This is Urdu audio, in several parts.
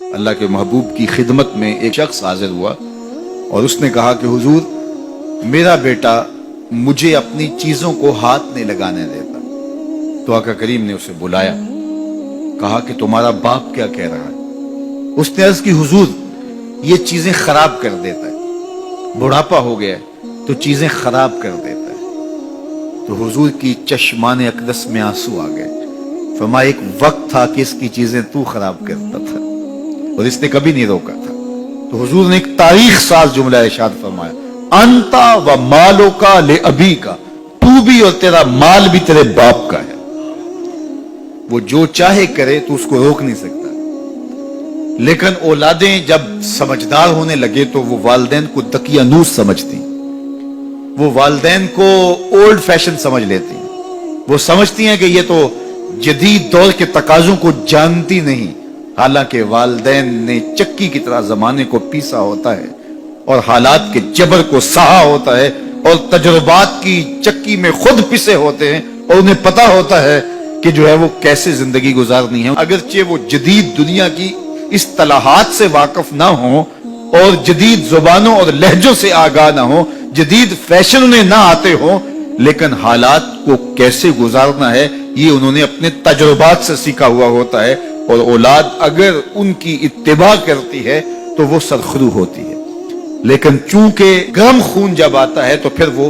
اللہ کے محبوب کی خدمت میں ایک شخص حاضر ہوا اور اس نے کہا کہ حضور میرا بیٹا مجھے اپنی چیزوں کو ہاتھ نہیں لگانے دیتا۔ تو آقا کریم نے اسے بلایا، کہا کہ تمہارا باپ کیا کہہ رہا ہے؟ اس نے عرض کی حضور یہ چیزیں خراب کر دیتا ہے، بڑھاپا ہو گیا ہے تو چیزیں خراب کر دیتا ہے۔ تو حضور کی چشمان اقدس میں آنسو آ گئے، فرمایا ایک وقت تھا کہ اس کی چیزیں تو خراب کرتا تھا اور اس نے کبھی نہیں روکا تھا۔ تو حضور نے ایک تاریخ ساز جملہ ارشاد فرمایا، انتا و مالو کا لے ابی کا، تو بھی اور تیرا مال بھی تیرے باپ کا ہے، وہ جو چاہے کرے تو اس کو روک نہیں سکتا۔ لیکن اولادیں جب سمجھدار ہونے لگے تو وہ والدین کو دقیانوس سمجھتی، وہ والدین کو اولڈ فیشن سمجھ لیتی، وہ سمجھتی ہیں کہ یہ تو جدید دور کے تقاضوں کو جانتی نہیں، حالانکہ والدین نے چکی کی طرح زمانے کو پیسا ہوتا ہے اور حالات کے جبر کو سہا ہوتا ہے اور تجربات کی چکی میں خود پسے ہوتے ہیں اور انہیں پتا ہوتا ہے کہ جو ہے وہ کیسے زندگی گزارنی ہے۔ اگرچہ وہ جدید دنیا کی اصطلاحات سے واقف نہ ہوں اور جدید زبانوں اور لہجوں سے آگاہ نہ ہوں، جدید فیشن انہیں نہ آتے ہوں، لیکن حالات کو کیسے گزارنا ہے یہ انہوں نے اپنے تجربات سے سیکھا ہوا ہوتا ہے، اور اولاد اگر ان کی اتباع کرتی ہے تو وہ سرخرو ہوتی ہے۔ لیکن چونکہ گرم خون جب آتا ہے تو پھر وہ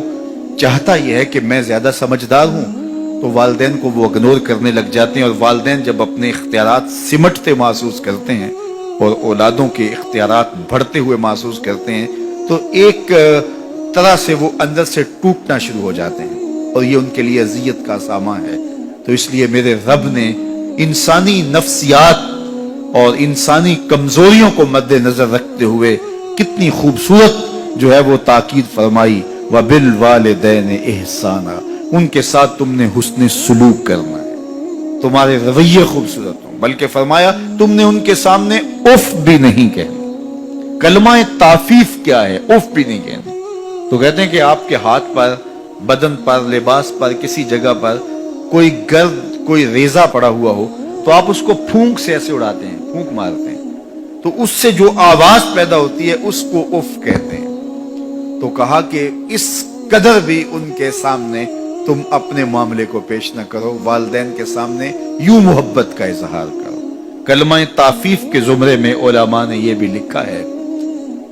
چاہتا یہ ہے کہ میں زیادہ سمجھدار ہوں، تو والدین کو وہ اگنور کرنے لگ جاتے ہیں، اور والدین جب اپنے اختیارات سمٹتے محسوس کرتے ہیں اور اولادوں کے اختیارات بڑھتے ہوئے محسوس کرتے ہیں تو ایک طرح سے وہ اندر سے ٹوٹنا شروع ہو جاتے ہیں، اور یہ ان کے لیے اذیت کا سامان ہے۔ تو اس لیے میرے رب نے انسانی نفسیات اور انسانی کمزوریوں کو مد نظر رکھتے ہوئے کتنی خوبصورت جو ہے وہ تاکید فرمائی، وَبِالْوَالِدَيْنِ إِحْسَانًا، ان کے ساتھ تم نے حسن سلوک کرنا ہے، تمہارے رویے خوبصورت ہوں، بلکہ فرمایا تم نے ان کے سامنے اف بھی نہیں کہنا۔ کلمہ تعفیف کیا ہے؟ اف بھی نہیں کہنا۔ تو کہتے ہیں کہ آپ کے ہاتھ پر، بدن پر، لباس پر، کسی جگہ پر کوئی گرد، کوئی ریزہ پڑا ہوا ہو تو آپ اس کو پھونک سے ایسے اڑاتے ہیں، پھونک مارتے ہیں، تو اس سے جو آواز پیدا ہوتی ہے اس کو اف کہتے ہیں۔ تو کہا کہ اس قدر بھی ان کے سامنے تم اپنے معاملے کو پیش نہ کرو، والدین کے سامنے یوں محبت کا اظہار کرو۔ کلمہ تعفیف کے زمرے میں علماء نے یہ بھی لکھا ہے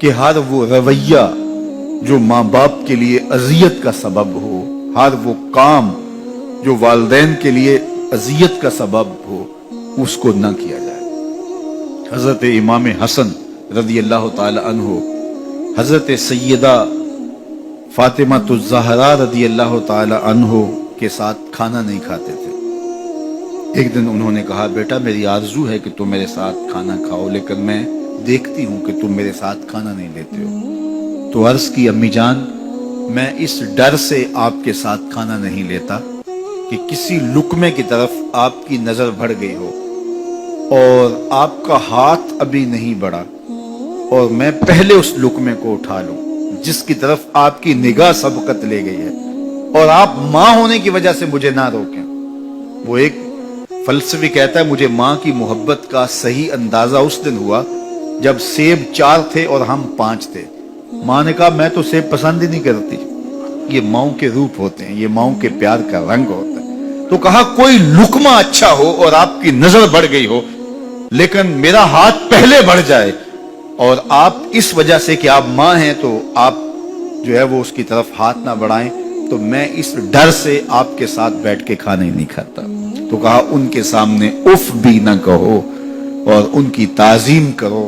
کہ ہر وہ رویہ جو ماں باپ کے لیے اذیت کا سبب ہو، ہر وہ کام جو والدین کے لیے اذیت کا سبب ہو، اس کو نہ کیا جائے۔ حضرت امام حسن رضی اللہ تعالی عنہ حضرت سیدہ فاطمہ الزہرا رضی اللہ تعالی عنہ کے ساتھ کھانا نہیں کھاتے تھے۔ ایک دن انہوں نے کہا بیٹا میری آرزو ہے کہ تم میرے ساتھ کھانا کھاؤ، لیکن میں دیکھتی ہوں کہ تم میرے ساتھ کھانا نہیں لیتے ہو۔ تو عرض کی امی جان میں اس ڈر سے آپ کے ساتھ کھانا نہیں لیتا کہ کسی لقمے کی طرف آپ کی نظر بڑھ گئی ہو اور آپ کا ہاتھ ابھی نہیں بڑھا اور میں پہلے اس لقمے کو اٹھا لوں جس کی طرف آپ کی نگاہ سبقت لے گئی ہے، اور آپ ماں ہونے کی وجہ سے مجھے نہ روکیں۔ وہ ایک فلسفی کہتا ہے مجھے ماں کی محبت کا صحیح اندازہ اس دن ہوا جب سیب 4 تھے اور ہم 5 تھے۔ ماں نے کہا میں تو سیب پسند ہی نہیں کرتی، یہ ماؤں کے روپ ہوتے ہیں، یہ ماؤں کے پیار کا رنگ ہوتا ہے۔ تو کہا کوئی لقمہ اچھا ہو اور آپ کی نظر بڑھ گئی ہو لیکن میرا ہاتھ پہلے بڑھ جائے، اور آپ اس وجہ سے کہ آپ ماں ہیں تو آپ جو ہے وہ اس کی طرف ہاتھ نہ بڑھائیں، تو میں اس ڈر سے آپ کے ساتھ بیٹھ کے کھانا ہی نہیں کھاتا۔ تو کہا ان کے سامنے اف بھی نہ کہو اور ان کی تعظیم کرو۔